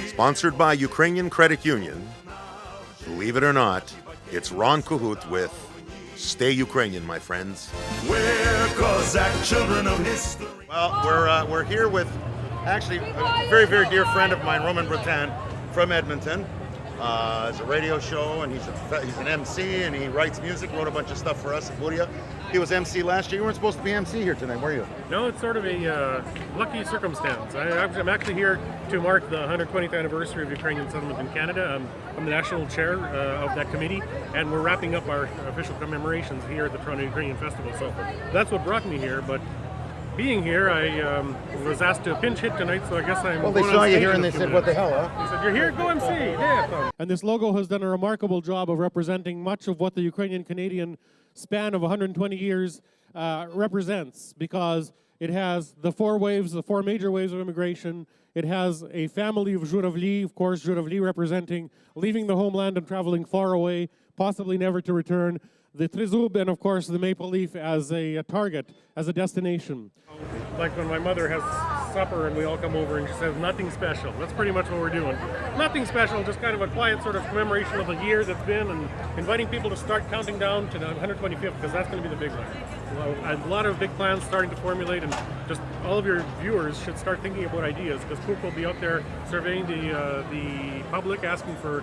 Sponsored by Ukrainian Credit Union. Believe it or not, it's Ron Kahut with Stay Ukrainian, my friends. We're Cossack children of history. Well, we're here with actually a very, very dear friend of mine, Roman Bretan, from Edmonton. It's a radio show, and he's an MC, and he writes music, wrote a bunch of stuff for us at Buria. He was MC last year. You weren't supposed to be MC here tonight, were you? No, it's sort of a lucky circumstance. I'm actually here to mark the 120th anniversary of Ukrainian settlement in Canada. I'm the national chair of that committee, and we're wrapping up our official commemorations here at the Toronto Ukrainian Festival. So that's what brought me here, but being here, I was asked to pinch hit tonight, so I guess I'm. Well, they saw you here and they said, "What the hell, huh?" They said, "You're here, go MC." Yeah. And this logo has done a remarkable job of representing much of what the Ukrainian-Canadian span of 120 years represents, because it has the four major waves of immigration. It has a family of Jurij, of course, Jurij representing leaving the homeland and traveling far away, possibly never to return. The Trizub and, of course, the maple leaf as a target, as a destination. Like when my mother has supper and we all come over and she says, "Nothing special." That's pretty much what we're doing. Nothing special, just kind of a quiet sort of commemoration of the year that's been, and inviting people to start counting down to the 125th, because that's going to be the big one. A lot of big plans starting to formulate, and just all of your viewers should start thinking about ideas, because Cook will be out there surveying the public, asking for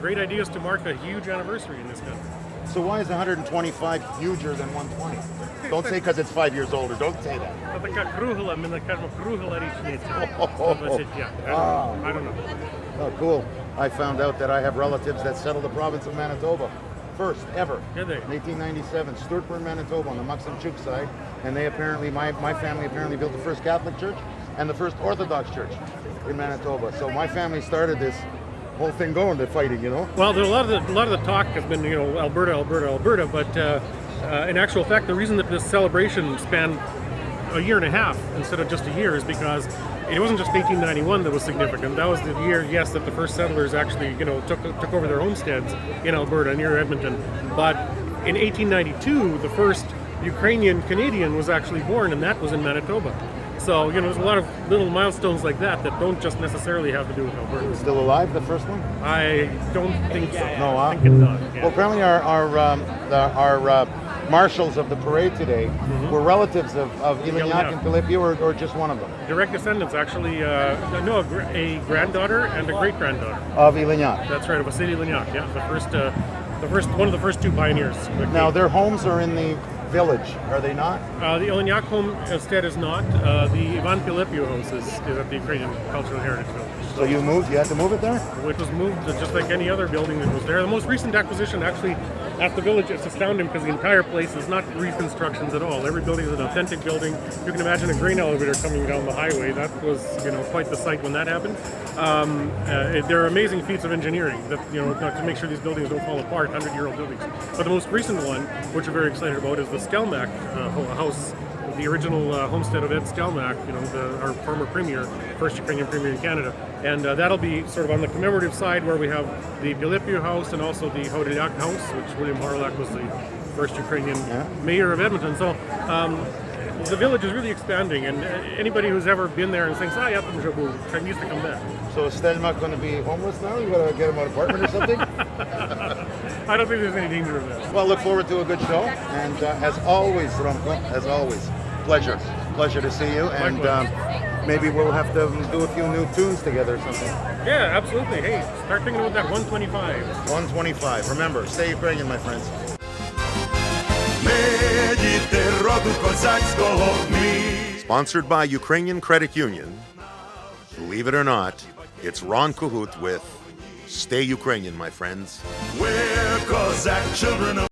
great ideas to mark a huge anniversary in this country. So why is 125 huger than 120? Don't say because it's 5 years older. Don't say that. I don't know. Oh, cool. I found out that I have relatives that settled the province of Manitoba. First ever. Did they? In 1897, Sturtburn, Manitoba, on the Muksunchuk side. And they apparently, my family apparently built the first Catholic church and the first Orthodox church in Manitoba. So my family started this whole thing going, to fighting, you know? Well, a lot of the talk has been, Alberta, but in actual fact, the reason that this celebration spanned a year and a half instead of just a year is because it wasn't just 1891 that was significant. That was the year, yes, that the first settlers actually, took over their homesteads in Alberta near Edmonton. But in 1892, the first Ukrainian Canadian was actually born, and that was in Manitoba. So, there's a lot of little milestones like that don't just necessarily have to do with Alberta. Still alive, the first one? I don't think so. No, I think it's not. Yeah. Well, apparently our marshals of the parade today were relatives of Ilinyak and Pilipio, or just one of them? Direct descendants, actually. A granddaughter and a great-granddaughter. Of Ilinyak? That's right, of Vasily Ilinyak, yeah. One of the first two pioneers. Now, their homes are in the village, are they not? The Ilinyak home instead is not. The Ivan Pilipio house is at the Ukrainian Cultural Heritage Village. So you had to move it there? It was moved just like any other building that was there. The most recent acquisition actually at the village, it's astounding because the entire place is not reconstructions at all. Every building is an authentic building. You can imagine a grain elevator coming down the highway. That was, quite the sight when that happened. There are amazing feats of engineering that, to make sure these buildings don't fall apart, 100-year-old buildings. But the most recent one, which we're very excited about, is the Stelmach house, the original homestead of Ed Stelmach, our former premier, first Ukrainian premier in Canada. And that'll be sort of on the commemorative side, where we have the Pilipio house and also the Hodylak house, which William Harlak was the first Ukrainian mayor of Edmonton. So the village is really expanding, and anybody who's ever been there and thinks, needs to come back. So is Stelmach going to be homeless now? You got to get him an apartment or something? I don't think there's any danger of that. Well, look forward to a good show. And as always, Romko, pleasure to see you. And maybe we'll have to do a few new tunes together or something. Yeah, absolutely. Hey, start thinking about that 125. 125. Remember, stay Ukrainian, my friends. Sponsored by Ukrainian Credit Union. Believe it or not, it's Ron Kahut with Stay Ukrainian, my friends. We're Cossack children of